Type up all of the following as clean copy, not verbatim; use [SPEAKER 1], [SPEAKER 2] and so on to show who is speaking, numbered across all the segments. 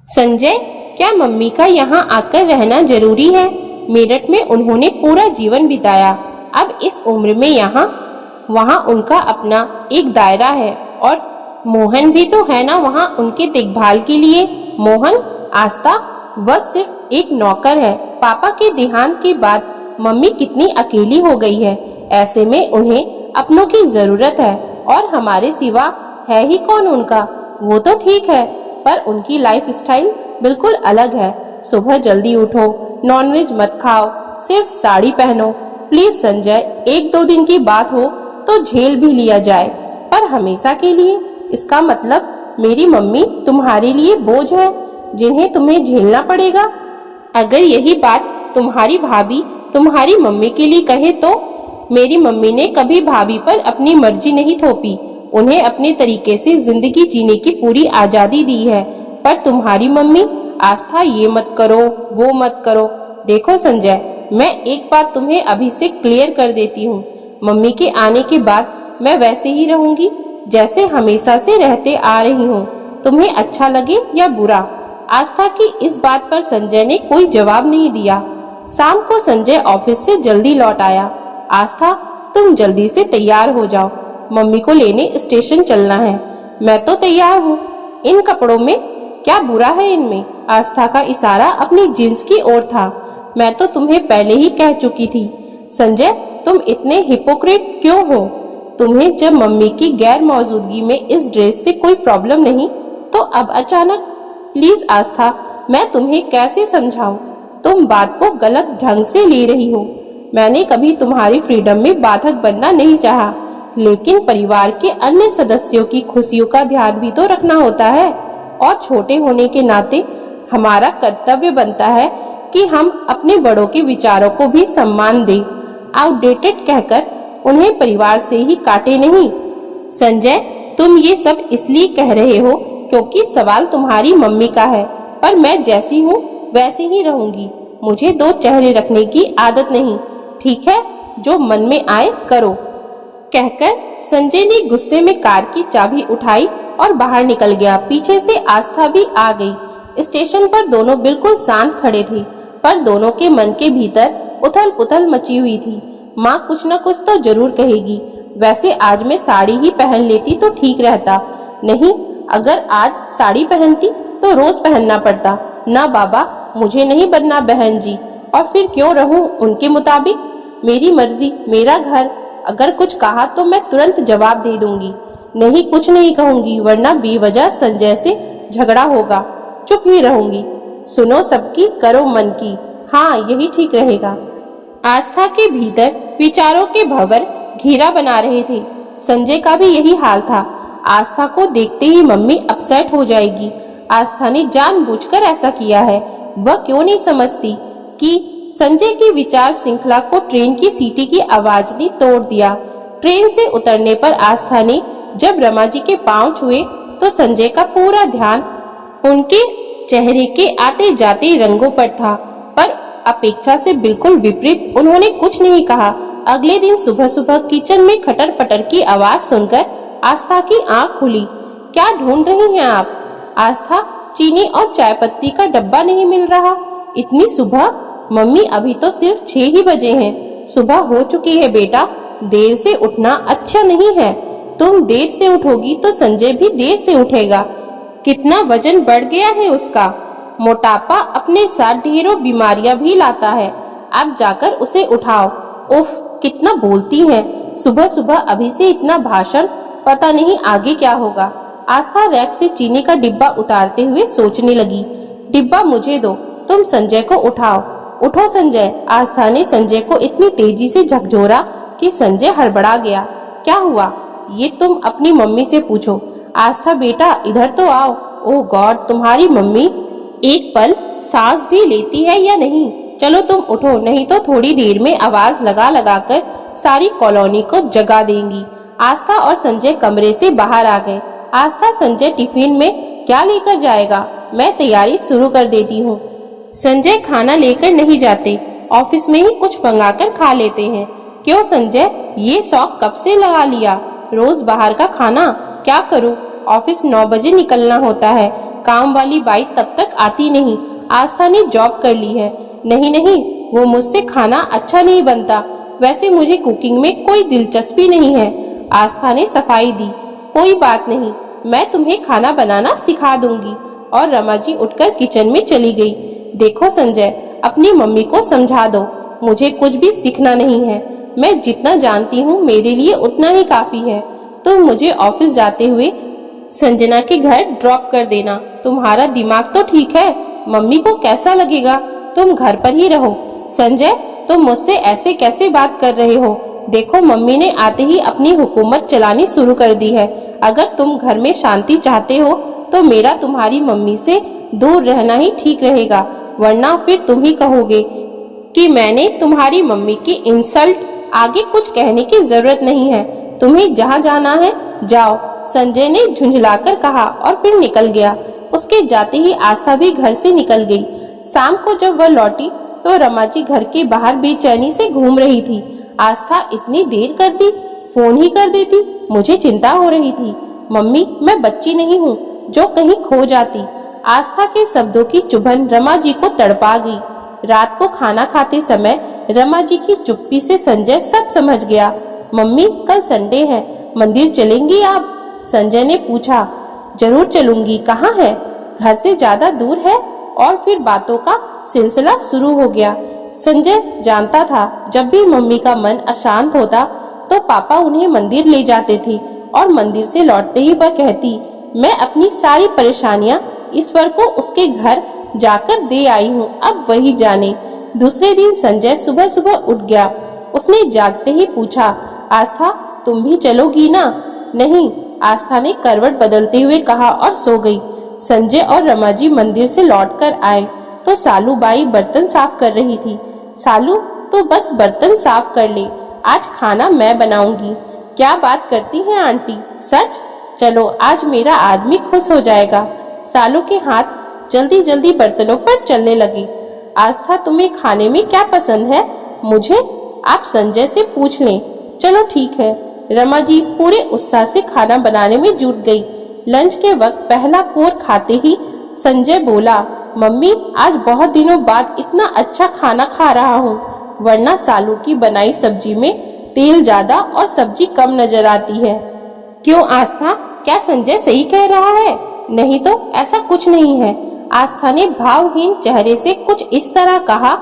[SPEAKER 1] संजय, क्या मम्मी का यहाँ आकर रहना जरूरी है? मेरठ में उन्होंने पूरा जीवन बिताया। अब इस उम्र में यहाँ वहाँ उनका अपना एक दायरा है और मोहन भी तो है ना वहाँ उनके देखभाल के लिए। मोहन, आस्था वह सिर्फ एक नौकर है। पापा के देहांत के बाद मम्मी कितनी अकेली हो गई है। ऐसे में उन्हें अपनों की जरूरत है और हमारे सिवा है ही कौन उनका। वो तो ठीक है, पर उनकी लाइफ स्टाइल बिल्कुल अलग है। सुबह जल्दी उठो, नॉनवेज मत खाओ, सिर्फ साड़ी पहनो। प्लीज संजय, एक दो दिन की बात हो तो झेल भी लिया जाए, पर हमेशा के लिए? इसका मतलब मेरी मम्मी तुम्हारे लिए बोझ है जिन्हें तुम्हें झेलना पड़ेगा? अगर यही बात तुम्हारी भाभी तुम्हारी मम्मी के लिए कहे तो? मेरी मम्मी ने कभी भाभी पर अपनी मर्जी नहीं थोपी। उन्हें अपने तरीके से जिंदगी जीने की पूरी आजादी दी है। पर तुम्हारी मम्मी, आस्था ये मत करो, वो मत करो। देखो संजय, मैं एक बात तुम्हें अभी से क्लियर कर देती हूँ। मम्मी के आने के बाद मैं वैसे ही रहूंगी जैसे हमेशा से रहते आ रही हूँ, तुम्हें अच्छा लगे या बुरा। आस्था की इस बात पर संजय ने कोई जवाब नहीं दिया। शाम को संजय ऑफिस से जल्दी लौट आया। आस्था, तुम जल्दी से तैयार हो जाओ, मम्मी को लेने स्टेशन चलना है। मैं तो तैयार हूँ। इन कपड़ों में क्या बुरा है? इनमें? आस्था का इशारा अपनी जींस की ओर था। मैं तो तुम्हें पहले ही कह चुकी थी। संजय, तुम इतने हिपोक्रेट क्यों हो? तुम्हें जब मम्मी की गैर मौजूदगी में इस ड्रेस से कोई प्रॉब्लम नहीं, तो अब अचानक? प्लीज आस्था, मैं तुम्हें कैसे समझाऊं? तुम बात को गलत ढंग से ले रही हो। मैंने कभी तुम्हारी फ्रीडम में बाधक बनना नहीं चाहा, लेकिन परिवार के अन्य सदस्यों की खुशियों का ध्यान भी तो रखना होता है और छोटे होने के नाते हमारा कर्तव्य बनता है कि हम अपने बड़ों के विचारों को भी सम्मान दें। आउटडेटेड कहकर उन्हें परिवार से ही काटे नहीं। संजय, तुम ये सब इसलिए कह रहे हो क्योंकि सवाल तुम्हारी मम्मी का है, पर मैं जैसी हूँ वैसे ही रहूंगी। मुझे दो चेहरे रखने की आदत नहीं। ठीक है, जो मन में आए करो। कहकर संजय ने गुस्से में कार की चाबी उठाई और बाहर निकल गया। पीछे से आस्था भी आ गई। स्टेशन पर दोनों बिल्कुल शांत खड़े थे, पर दोनों के मन के भीतर उथल पुथल मची हुई थी। माँ कुछ न कुछ तो जरूर कहेगी। वैसे आज मैं साड़ी ही पहन लेती तो ठीक रहता। नहीं, अगर आज साड़ी पहनती तो रोज पहनना पड़ता। ना बाबा, मुझे नहीं बनना बहन जी। और फिर क्यों रहूं उनके मुताबिक? मेरी मर्जी, मेरा घर। अगर कुछ कहा तो मैं तुरंत जवाब दे दूंगी। नहीं, कुछ नहीं कहूंगी, वरना बेवजह संजय से झगड़ा होगा। चुप ही रहूंगी। सुनो सबकी, करो मन की। हाँ, यही ठीक रहेगा। आस्था के भीतर विचारों के भंवर घेरा बना रहे थे। संजय का भी यही हाल था। आस्था को देखते ही मम्मी अपसेट हो जाएगी। आस्था ने जानबूझकर ऐसा किया है। वह क्यों नहीं समझती कि संजय की विचार श्रृंखला को ट्रेन की सीटी की आवाज ने तोड़ दिया। ट्रेन से उतरने पर आस्था ने जब रमा जी के पांव छुए तो संजय का पूरा ध्यान उनके चेहरे के आते जाते रंगों पर था, पर अपेक्षा से बिल्कुल विपरीत उन्होंने कुछ नहीं कहा। अगले दिन सुबह सुबह किचन में खटर पटर की आवाज सुनकर आस्था की आंख खुली। क्या ढूंढ रही हैं आप? आस्था, चीनी और चाय पत्ती का डब्बा नहीं मिल रहा। इतनी सुबह? मम्मी, अभी तो सिर्फ 6 ही बजे हैं। सुबह हो चुकी है बेटा। देर से उठना अच्छा नहीं है। तुम देर से उठोगी तो संजय भी देर से उठेगा। कितना वजन बढ़ गया है उसका। मोटापा अपने साथ ढेरों बीमारियां भी लाता है। अब जाकर उसे उठाओ। उफ, कितना बोलती हैं। सुबह सुबह अभी से इतना भाषण, पता नहीं आगे क्या होगा। आस्था रैक से चीनी का डिब्बा उतारते हुए सोचने लगी। डिब्बा मुझे दो, तुम संजय को उठाओ। उठो संजय। आस्था ने संजय को इतनी तेजी से झकझोरा कि संजय हड़बड़ा गया। क्या हुआ? ये तुम अपनी मम्मी से पूछो। आस्था बेटा, इधर तो आओ। ओह गॉड, तुम्हारी मम्मी एक पल सांस भी लेती है या नहीं? चलो तुम उठो, नहीं तो थोड़ी देर में आवाज लगा लगा कर सारी कॉलोनी को जगा देंगी। आस्था और संजय कमरे से बाहर आ गए। आस्था, संजय टिफिन में क्या लेकर जाएगा? मैं तैयारी शुरू कर देती हूँ। संजय खाना लेकर नहीं जाते, ऑफिस में ही कुछ मंगाकर खा लेते हैं। क्यों संजय, ये शौक कब से लगा लिया? रोज बाहर का खाना? क्या करूं, ऑफिस 9 बजे निकलना होता है। काम वाली बाई तब तक आती नहीं। आस्था ने जॉब कर ली है। नहीं नहीं, वो मुझसे खाना अच्छा नहीं बनता। वैसे मुझे कुकिंग में कोई दिलचस्पी नहीं है। आस्था ने सफाई दी। कोई बात नहीं, मैं तुम्हें खाना बनाना सिखा दूंगी। और रमा जी उठकर किचन में चली गई। देखो संजय, अपनी मम्मी को समझा दो, मुझे कुछ भी सीखना नहीं है। मैं जितना जानती हूँ मेरे लिए उतना ही काफी है। तुम मुझे ऑफिस जाते हुए संजना के घर ड्रॉप कर देना। तुम्हारा दिमाग तो ठीक है, मम्मी को कैसा लगेगा? तुम घर पर ही रहो। संजय, तुम मुझसे ऐसे कैसे बात कर रहे हो? देखो, मम्मी ने आते ही अपनी हुकूमत चलानी शुरू कर दी है। अगर तुम घर में शांति चाहते हो तो मेरा तुम्हारी मम्मी से दूर रहना ही ठीक रहेगा, वरना फिर तुम ही कहोगे कि मैंने तुम्हारी मम्मी की इंसल्ट। आगे कुछ कहने की जरूरत नहीं है, तुम्हें जहाँ जाना है जाओ, संजय ने झुंझलाकर कहा और फिर निकल गया। उसके जाते ही आस्था भी घर से निकल गई। शाम को जब वह लौटी तो रमा जी घर के बाहर बेचैनी से घूम रही थी। आस्था इतनी देर करती, फोन ही कर देती। मुझे चिंता हो रही थी। मम्मी, मैं बच्ची नहीं हूँ जो कहीं खो जाती। आस्था के शब्दों की चुभन रमा जी को तड़पा गई। रात को खाना खाते समय रमा जी की चुप्पी से संजय सब समझ गया। मम्मी, कल संडे है, मंदिर चलेंगी आप? संजय ने पूछा। जरूर चलूंगी। कहाँ है? घर से ज्यादा दूर है? और फिर बातों का सिलसिला शुरू हो गया। संजय जानता था, जब भी मम्मी का मन अशांत होता तो पापा उन्हें मंदिर ले जाते थे और मंदिर से लौटते ही वह कहती, मैं अपनी सारी परेशानियां ईश्वर को उसके घर जाकर दे आई हूँ, अब वही जाने। दूसरे दिन संजय सुबह सुबह उठ गया। उसने जागते ही पूछा, आस्था, तुम भी चलोगी ना? नहीं, आस्था ने करवट बदलते हुए कहा और सो गई। संजय और रमा जी मंदिर से लौटकर आए तो सालू बाई बर्तन साफ कर रही थी। सालू, तो बस बर्तन साफ कर ले, आज खाना मैं बनाऊंगी। क्या बात करती हैं आंटी, सच? चलो, आज मेरा आदमी खुश हो जाएगा। सालू के हाथ जल्दी जल्दी बर्तनों पर चलने लगे। आस्था, तुम्हें खाने में क्या पसंद है? मुझे? आप संजय से पूछ लें। चलो ठीक है। रमा जी पूरे उत्साह से खाना बनाने में जुट गई। लंच के वक्त पहला कोर खाते ही संजय बोला, मम्मी, आज बहुत दिनों बाद इतना अच्छा खाना खा रहा हूँ, वरना सालू की बनाई सब्जी में तेल ज्यादा और सब्जी कम नजर आती है। क्यों आस्था, क्या संजय सही कह रहा है? नहीं तो ऐसा कुछ नहीं है। आस्था ने भावहीन चेहरे से कुछ इस तरह कहा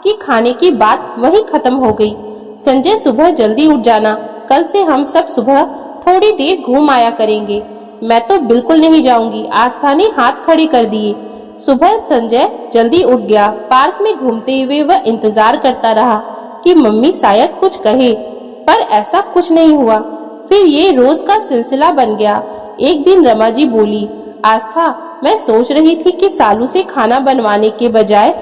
[SPEAKER 1] कि खाने की बात वहीं खत्म हो गई। संजय, सुबह जल्दी उठ जाना, कल से हम सब सुबह थोड़ी देर घूम आया करेंगे। मैं तो बिल्कुल नहीं जाऊंगी, आस्था ने हाथ खड़े कर दिए। सुबह संजय जल्दी उठ गया। पार्क में घूमते हुए वह इंतजार करता रहा कि मम्मी शायद कुछ कहे, पर ऐसा कुछ नहीं हुआ। फिर ये रोज का सिलसिला बन गया। एक दिन रमा जी बोली, आस्था, मैं सोच रही थी कि सालू से खाना बनवाने के बजाय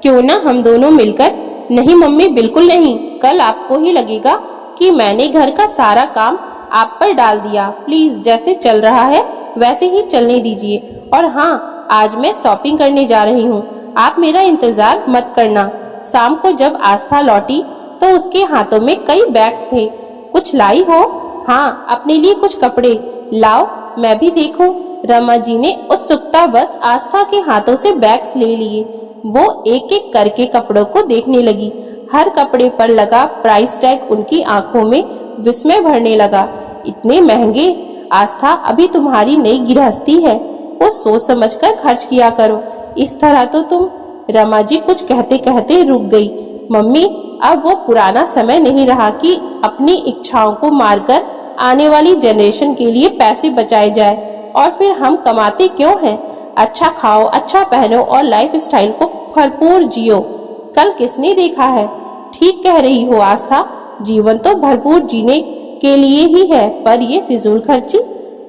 [SPEAKER 1] क्यों ना हम दोनों मिलकर। नहीं मम्मी, बिल्कुल नहीं। कल आपको ही लगेगा कि मैंने घर का सारा काम आप पर डाल दिया। प्लीज, जैसे चल रहा है वैसे ही चलने दीजिए। और हाँ, आज मैं शॉपिंग करने जा रही हूँ, आप मेरा इंतजार मत करना। शाम को जब आस्था लौटी तो उसके हाथों में कई बैग्स थे। कुछ लाई हो? हाँ, अपने लिए कुछ कपड़े। लाओ, मैं भी देखूं। रमा जी ने उत्सुकता बस आस्था के हाथों से बैग्स ले लिए। वो एक एक करके कपड़ों को देखने लगी। हर कपड़े पर लगा प्राइस टैग उनकी आंखों में विस्मय भरने लगा। इतने महंगे? आस्था, अभी तुम्हारी नई गृहस्थी है, वो सोच समझकर खर्च किया करो। इस तरह तो तुम। रमा जी कुछ कहते कहते रुक गई। मम्मी, अब वो पुराना समय नहीं रहा कि अपनी इच्छाओं को मारकर आने वाली जनरेशन के लिए पैसे बचाए जाए। और फिर हम कमाते क्यों हैं? अच्छा खाओ, अच्छा पहनो और लाइफ स्टाइल को भरपूर जियो। कल किसने देखा है? ठीक कह रही हो आस्था, जीवन तो भरपूर जीने के लिए ही है, पर ये फिजूल खर्ची।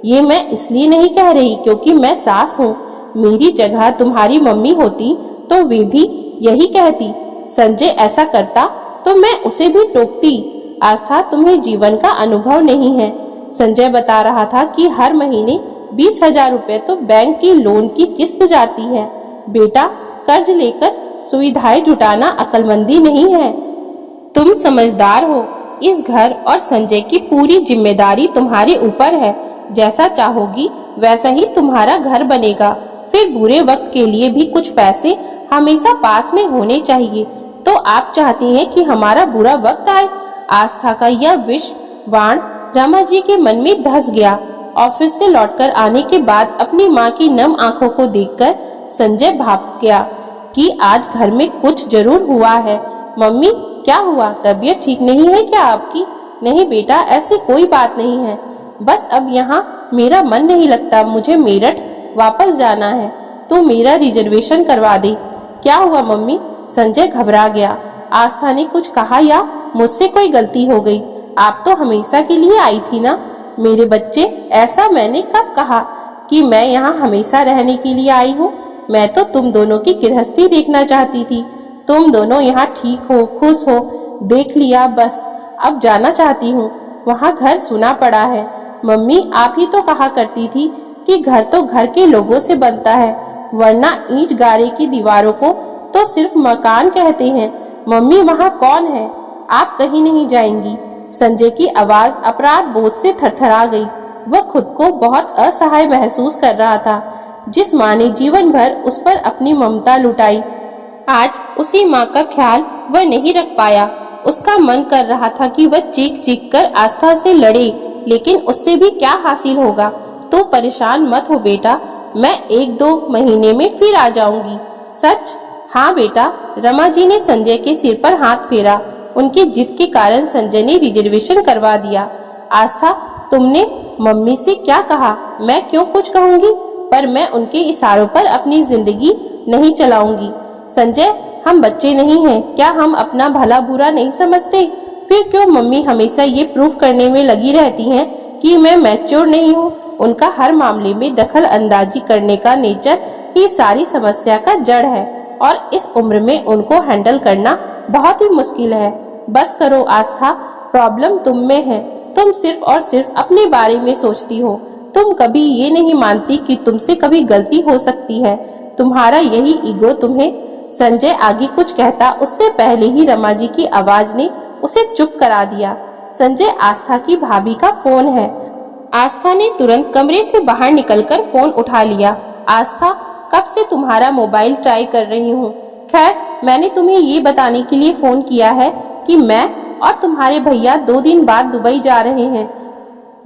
[SPEAKER 1] ये मैं इसलिए नहीं कह रही क्योंकि मैं सास हूँ। मेरी जगह तुम्हारी मम्मी होती तो वे भी यही कहती। संजय ऐसा करता तो मैं उसे भी टोकती। आस्था, तुम्हें जीवन का अनुभव नहीं है। संजय बता रहा था कि हर महीने 20,000 रुपए तो बैंक की लोन की किस्त जाती है। बेटा, कर्ज लेकर सुविधाएं जुटाना अक्लमंदी नहीं है। तुम समझदार हो। इस घर और संजय की पूरी जिम्मेदारी तुम्हारे ऊपर है। जैसा चाहोगी वैसा ही तुम्हारा घर बनेगा। फिर बुरे वक्त के लिए भी कुछ पैसे हमेशा पास में होने चाहिए। तो आप चाहती हैं कि हमारा बुरा वक्त आए? आस्था का यह विष बाण रमा जी के मन में धंस गया। ऑफिस से लौटकर आने के बाद अपनी माँ की नम आंखों को देखकर संजय भाप गया कि आज घर में कुछ जरूर हुआ है। मम्मी, क्या हुआ? तबीयत ठीक नहीं है क्या आपकी? नहीं बेटा, ऐसी कोई बात नहीं है, बस अब यहाँ मेरा मन नहीं लगता। मुझे मेरठ वापस जाना है, तो मेरा रिजर्वेशन करवा दे। क्या हुआ मम्मी? संजय घबरा गया। आस्था ने कुछ कहा या मुझसे कोई गलती हो गई? आप तो हमेशा के लिए आई थी ना मेरे बच्चे। ऐसा मैंने कब कहा कि मैं यहाँ हमेशा रहने के लिए आई हूँ? मैं तो तुम दोनों की गृहस्थी देखना चाहती थी। तुम दोनों यहाँ ठीक हो, खुश हो, देख लिया, बस अब जाना चाहती हूँ। वहाँ घर सुना पड़ा है। मम्मी, आप ही तो कहा करती थी कि घर तो घर के लोगों से बनता है, वरना ईंट गारे की दीवारों को तो सिर्फ मकान कहते हैं। मम्मी, वहाँ कौन है? आप कहीं नहीं जाएंगी। संजय की आवाज अपराध बोध से थरथरा गई। वह खुद को बहुत असहाय महसूस कर रहा था। जिस माँ ने जीवन भर उस पर अपनी ममता लुटाई, आज उसी माँ का ख्याल वह नहीं रख पाया। उसका मन कर रहा था कि वह चीख चीख कर आस्था से लड़े, लेकिन उससे भी क्या हासिल होगा? तो परेशान मत हो बेटा, मैं 1-2 महीने में फिर आ जाऊंगी। सच? हाँ बेटा। रमा जी ने संजय के सिर पर हाथ फेरा। उनकी जिद के कारण संजय ने रिजर्वेशन करवा दिया। आस्था, तुमने मम्मी से क्या कहा? मैं क्यों कुछ कहूंगी, पर मैं उनके इशारों पर अपनी जिंदगी नहीं चलाऊंगी। संजय, हम बच्चे नहीं हैं क्या? हम अपना भला बुरा नहीं समझते? फिर क्यों मम्मी हमेशा ये प्रूफ करने में लगी रहती हैं कि मैं मैच्योर नहीं हूँ? उनका हर मामले में दखल अंदाजी करने का नेचर ही सारी समस्या का जड़ है, और इस उम्र में उनको हैंडल करना बहुत ही मुश्किल है। बस करो आस्था, प्रॉब्लम तुम में है। तुम सिर्फ और सिर्फ अपने बारे में सोचती हो। तुम कभी ये नहीं मानती कि तुमसे कभी गलती हो सकती है। तुम्हारा यही ईगो तुम्हें। संजय आगे कुछ कहता उससे पहले ही रमा जी की आवाज ने उसे चुप करा दिया। संजय, आस्था की भाभी का फोन है। आस्था ने तुरंत कमरे से बाहर निकलकर फोन उठा लिया। आस्था, कब से तुम्हारा मोबाइल ट्राई कर रही हूँ। खैर, मैंने तुम्हें ये बताने के लिए फोन किया है कि मैं और तुम्हारे भैया 2 दिन बाद दुबई जा रहे हैं।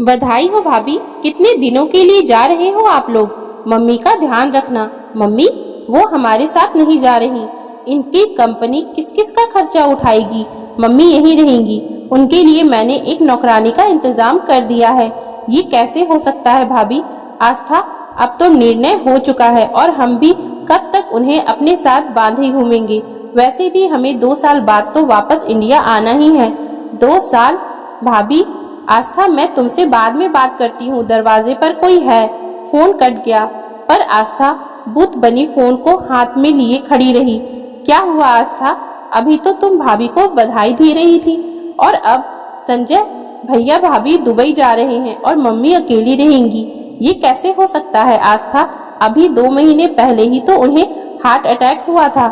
[SPEAKER 1] बधाई हो भाभी। कितने दिनों के लिए जा रहे हो आप लोग? मम्मी का ध्यान रखना। मम्मी, वो हमारे साथ नहीं जा रही। इनकी कंपनी किस किस का खर्चा उठाएगी? मम्मी यहीं रहेंगी। उनके लिए मैंने एक नौकरानी का इंतजाम कर दिया है। ये कैसे हो सकता है भाभी? आस्था, अब तो निर्णय हो चुका है और हम भी कब तक उन्हें अपने साथ बांधे घूमेंगे? वैसे भी हमें 2 साल बाद तो वापस इंडिया आना ही है। 2 साल? भाभी, आस्था, मैं तुमसे बाद में बात करती हूँ, दरवाजे पर कोई है। फोन कट गया, पर आस्था बुत बनी फोन को हाथ में लिए खड़ी रही। क्या हुआ आस्था? अभी तो तुम भाभी को बधाई दे रही थी, और अब? संजय, भैया भाभी दुबई जा रहे हैं और मम्मी अकेली रहेंगी। ये कैसे हो सकता है आस्था? अभी 2 महीने पहले ही तो उन्हें हार्ट अटैक हुआ था।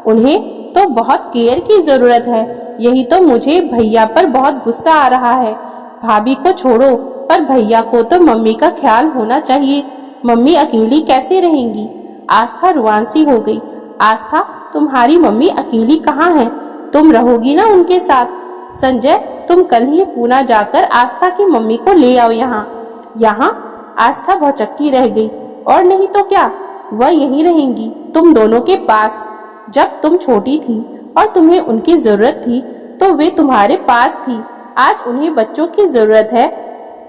[SPEAKER 1] उन्हें तो बहुत केयर की जरूरत है। यही तो मुझे भैया पर बहुत गुस्सा आ रहा है। भाभी को छोड़ो, पर भैया को तो मम्मी का ख्याल होना चाहिए। मम्मी अकेली कैसे रहेंगी? आस्था रुआंसी हो गई। आस्था, तुम्हारी मम्मी अकेली कहाँ है? तुम रहोगी ना उनके साथ? संजय, तुम कल ही पूना जाकर आस्था की मम्मी को ले आओ यहाँ। यहाँ? आस्था भौचक्की रह गई। और नहीं तो क्या, वह यहीं रहेंगी तुम दोनों के पास। जब तुम छोटी थी और तुम्हें उनकी जरूरत थी तो वे तुम्हारे पास थी। आज उन्हें बच्चों की जरूरत है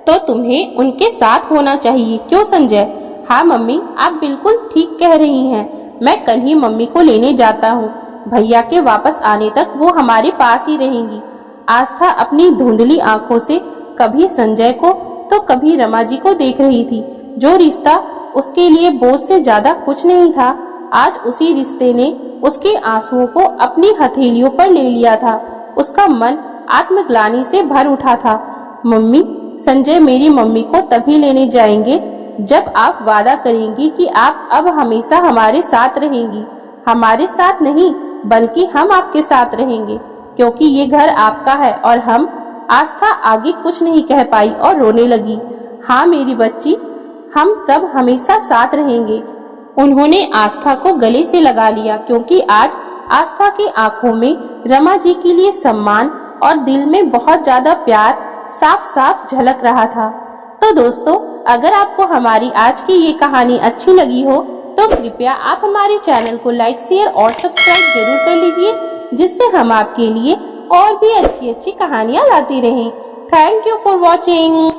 [SPEAKER 1] तो तुम्हें उनके साथ होना चाहिए। क्यों संजय? हाँ मम्मी, आप बिल्कुल ठीक कह रही हैं। मैं कल ही मम्मी को लेने जाता हूँ। भैया के वापस आने तक वो हमारे पास ही रहेंगी। आस्था अपनी धुंधली आंखों से कभी संजय को तो कभी रमा जी को देख रही थी। जो रिश्ता उसके लिए बोझ से ज्यादा कुछ नहीं था, आज उसी रिश्ते ने उसके आंसुओं को अपनी हथेलियों पर ले लिया था। उसका मन आत्मग्लानि से भर उठा था। मम्मी, संजय मेरी मम्मी को तभी लेने जाएंगे जब आप वादा करेंगी कि आप अब हमेशा हमारे साथ रहेंगी। हमारे साथ नहीं, बल्कि हम आपके साथ रहेंगे, क्योंकि ये घर आपका है और हम। आस्था आगे कुछ नहीं कह पाई और रोने लगी। हाँ मेरी बच्ची, हम सब हमेशा साथ रहेंगे। उन्होंने आस्था को गले से लगा लिया, क्योंकि आज आस्था की आंखों में रमा जी के लिए सम्मान और दिल में बहुत ज्यादा प्यार साफ साफ झलक रहा था। तो दोस्तों, अगर आपको हमारी आज की ये कहानी अच्छी लगी हो तो कृपया आप हमारे चैनल को लाइक, शेयर और सब्सक्राइब जरूर कर लीजिए, जिससे हम आपके लिए और भी अच्छी अच्छी कहानियां लाते रहें। Thank you for watching.